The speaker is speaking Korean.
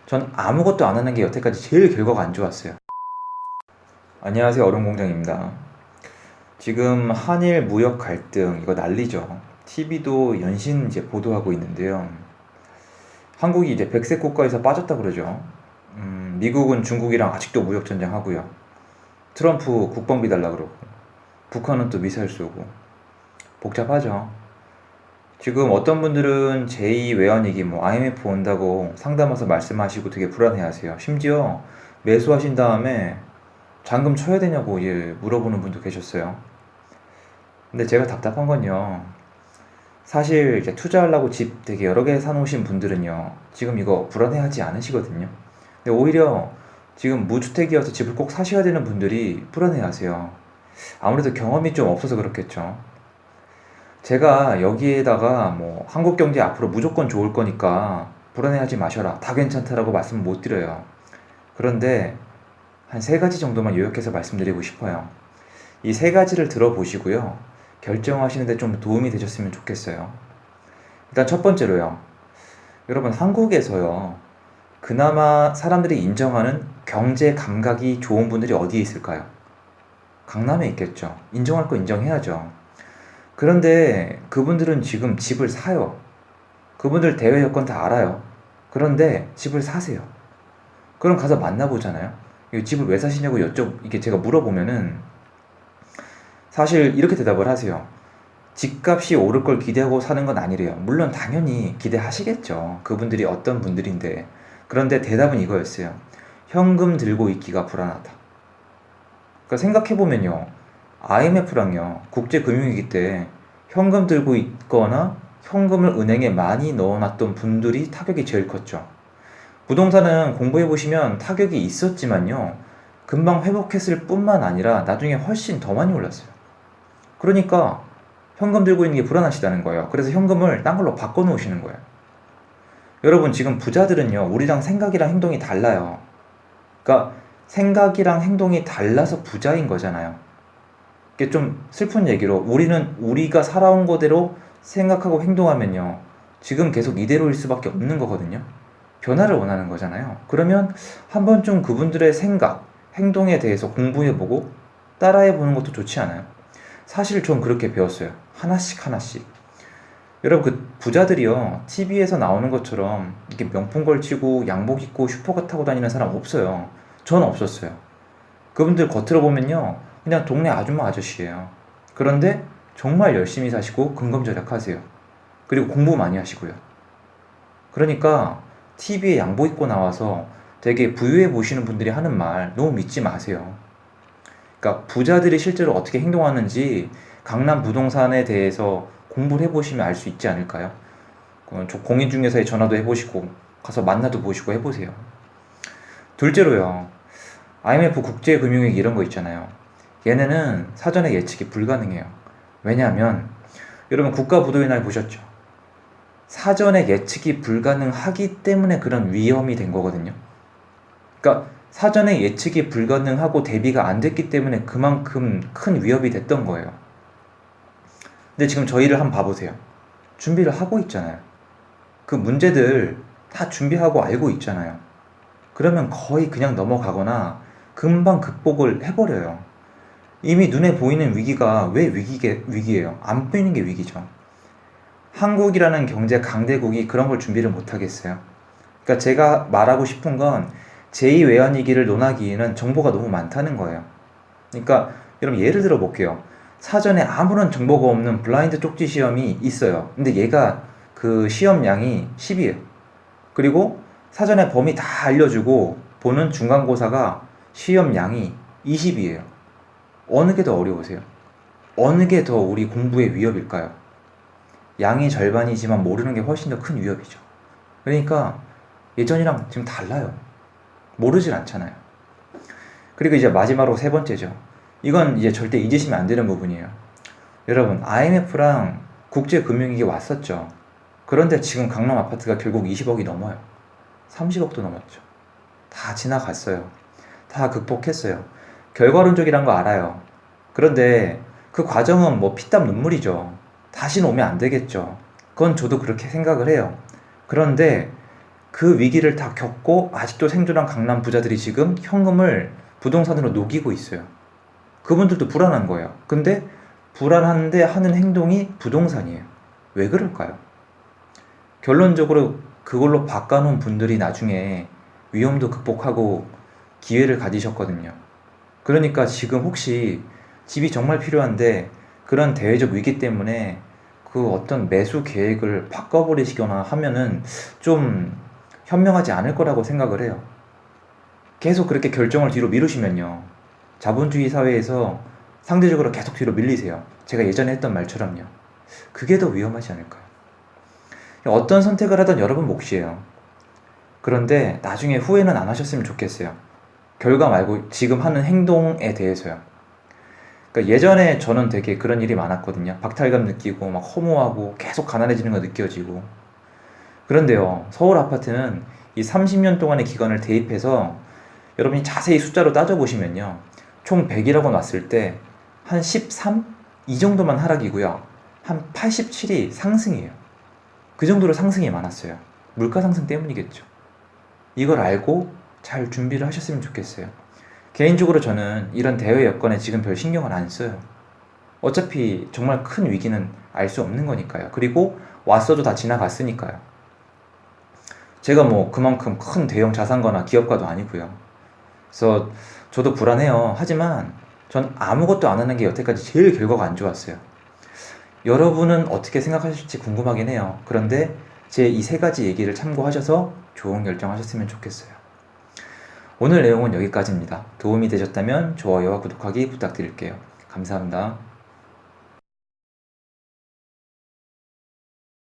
전 아무것도 안 하는 게 여태까지 제일 결과가 안 좋았어요. 안녕하세요, 얼음공장입니다. 지금 한일 무역 갈등 이거 난리죠. TV도 연신 이제 보도하고 있는데요. 한국이 이제 백색 국가에서 빠졌다 그러죠. 미국은 중국이랑 아직도 무역 전쟁 하고요. 트럼프 국방비 달라 그러고, 북한은 또 미사일 쏘고, 복잡하죠. 지금 어떤 분들은 제2 외환위기, IMF 온다고 상담 와서 말씀하시고 되게 불안해하세요. 심지어 매수하신 다음에 잔금 쳐야 되냐고 물어보는 분도 계셨어요. 근데 제가 답답한 건요. 사실 이제 투자하려고 집 되게 여러 개 사놓으신 분들은요. 지금 이거 불안해하지 않으시거든요. 근데 오히려 지금 무주택이어서 집을 꼭 사셔야 되는 분들이 불안해하세요. 아무래도 경험이 좀 없어서 그렇겠죠. 제가 여기에다가 한국 경제 앞으로 무조건 좋을 거니까 불안해하지 마셔라. 다 괜찮다라고 말씀 못 드려요. 그런데 한 세 가지 정도만 요약해서 말씀드리고 싶어요. 이 세 가지를 들어보시고요. 결정하시는데 좀 도움이 되셨으면 좋겠어요. 일단 첫 번째로요. 여러분, 한국에서요. 그나마 사람들이 인정하는 경제 감각이 좋은 분들이 어디에 있을까요? 강남에 있겠죠. 인정할 거 인정해야죠. 그런데 그분들은 지금 집을 사요. 그분들 대외 여건 다 알아요. 그런데 집을 사세요. 그럼 가서 만나보잖아요. 이 집을 왜 사시냐고 이게 제가 물어보면은 사실 이렇게 대답을 하세요. 집값이 오를 걸 기대하고 사는 건 아니래요. 물론 당연히 기대하시겠죠. 그분들이 어떤 분들인데. 그런데 대답은 이거였어요. 현금 들고 있기가 불안하다. 그러니까 생각해보면요. IMF랑요. 국제금융위기 때 현금 들고 있거나 현금을 은행에 많이 넣어놨던 분들이 타격이 제일 컸죠. 부동산은 공부해보시면 타격이 있었지만요. 금방 회복했을 뿐만 아니라 나중에 훨씬 더 많이 올랐어요. 그러니까 현금 들고 있는 게 불안하시다는 거예요. 그래서 현금을 딴 걸로 바꿔놓으시는 거예요. 여러분, 지금 부자들은요. 우리랑 생각이랑 행동이 달라요. 그러니까 생각이랑 행동이 달라서 부자인 거잖아요. 이게 좀 슬픈 얘기로 우리가 살아온 거대로 생각하고 행동하면요. 지금 계속 이대로일 수밖에 없는 거거든요. 변화를 원하는 거잖아요. 그러면 한번 좀 그분들의 생각, 행동에 대해서 공부해보고 따라해보는 것도 좋지 않아요? 사실 전 그렇게 배웠어요. 하나씩 하나씩. 여러분, 그 부자들이요. TV에서 나오는 것처럼 이렇게 명품 걸치고 양복 입고 슈퍼카 타고 다니는 사람 없어요. 전 없었어요. 그분들 겉으로 보면요. 그냥 동네 아줌마 아저씨예요. 그런데 정말 열심히 사시고 근검절약하세요. 그리고 공부 많이 하시고요. 그러니까 TV에 양복 입고 나와서 되게 부유해 보시는 분들이 하는 말 너무 믿지 마세요. 그러니까 부자들이 실제로 어떻게 행동하는지 강남 부동산에 대해서 공부를 해보시면 알 수 있지 않을까요? 공인중개사에 전화도 해보시고 가서 만나도 보시고 해보세요. 둘째로요. IMF 국제금융위기 이런 거 있잖아요. 얘네는 사전에 예측이 불가능해요. 왜냐하면 여러분 국가 부도의 날 보셨죠? 사전에 예측이 불가능하기 때문에 그런 위험이 된 거거든요. 그러니까 사전에 예측이 불가능하고 대비가 안 됐기 때문에 그만큼 큰 위협이 됐던 거예요. 근데 지금 저희를 한번 봐보세요. 준비를 하고 있잖아요. 그 문제들 다 준비하고 알고 있잖아요. 그러면 거의 그냥 넘어가거나 금방 극복을 해버려요. 이미 눈에 보이는 위기가 왜 위기예요? 안 보이는 게 위기죠. 한국이라는 경제 강대국이 그런 걸 준비를 못 하겠어요. 그러니까 제가 말하고 싶은 건 제2 외환위기를 논하기에는 정보가 너무 많다는 거예요. 그러니까 여러분 예를 들어 볼게요. 사전에 아무런 정보가 없는 블라인드 쪽지 시험이 있어요. 근데 얘가 그 시험량이 10이에요. 그리고 사전에 범위 다 알려주고 보는 중간고사가 시험량이 20이에요. 어느 게 더 어려우세요? 어느 게 더 우리 공부의 위협일까요? 양이 절반이지만 모르는 게 훨씬 더 큰 위협이죠. 그러니까 예전이랑 지금 달라요. 모르질 않잖아요. 그리고 이제 마지막으로 세 번째죠. 이건 이제 절대 잊으시면 안 되는 부분이에요. 여러분, IMF랑 국제금융위기 왔었죠. 그런데 지금 강남 아파트가 결국 20억이 넘어요. 30억도 넘었죠. 다 지나갔어요. 다 극복했어요. 결과론적이란 거 알아요. 그런데 그 과정은 피땀 눈물이죠. 다시는 오면 안 되겠죠. 그건 저도 그렇게 생각을 해요. 그런데 그 위기를 다 겪고 아직도 생존한 강남 부자들이 지금 현금을 부동산으로 녹이고 있어요. 그분들도 불안한 거예요. 근데 불안한데 하는 행동이 부동산이에요. 왜 그럴까요? 결론적으로 그걸로 바꿔놓은 분들이 나중에 위험도 극복하고 기회를 가지셨거든요. 그러니까 지금 혹시 집이 정말 필요한데 그런 대외적 위기 때문에 그 어떤 매수 계획을 바꿔버리시거나 하면은 좀 현명하지 않을 거라고 생각을 해요. 계속 그렇게 결정을 뒤로 미루시면요. 자본주의 사회에서 상대적으로 계속 뒤로 밀리세요. 제가 예전에 했던 말처럼요. 그게 더 위험하지 않을까요? 어떤 선택을 하든 여러분 몫이에요. 그런데 나중에 후회는 안 하셨으면 좋겠어요. 결과 말고 지금 하는 행동에 대해서요. 그러니까 예전에 저는 되게 그런 일이 많았거든요. 박탈감 느끼고 막 허무하고 계속 가난해지는 거 느껴지고. 그런데요, 서울 아파트는 이 30년 동안의 기간을 대입해서 여러분이 자세히 숫자로 따져보시면요, 총 100이라고 놨을 때 한 13? 이 정도만 하락이고요. 한 87이 상승이에요. 그 정도로 상승이 많았어요. 물가 상승 때문이겠죠. 이걸 알고 잘 준비를 하셨으면 좋겠어요. 개인적으로 저는 이런 대외 여건에 지금 별 신경을 안 써요. 어차피 정말 큰 위기는 알 수 없는 거니까요. 그리고 왔어도 다 지나갔으니까요. 제가 뭐 그만큼 큰 대형 자산가나 기업가도 아니고요. 그래서 저도 불안해요. 하지만 전 아무것도 안 하는 게 여태까지 제일 결과가 안 좋았어요. 여러분은 어떻게 생각하실지 궁금하긴 해요. 그런데 제 이 세 가지 얘기를 참고하셔서 좋은 결정하셨으면 좋겠어요. 오늘 내용은 여기까지입니다. 도움이 되셨다면 좋아요와 구독하기 부탁드릴게요. 감사합니다.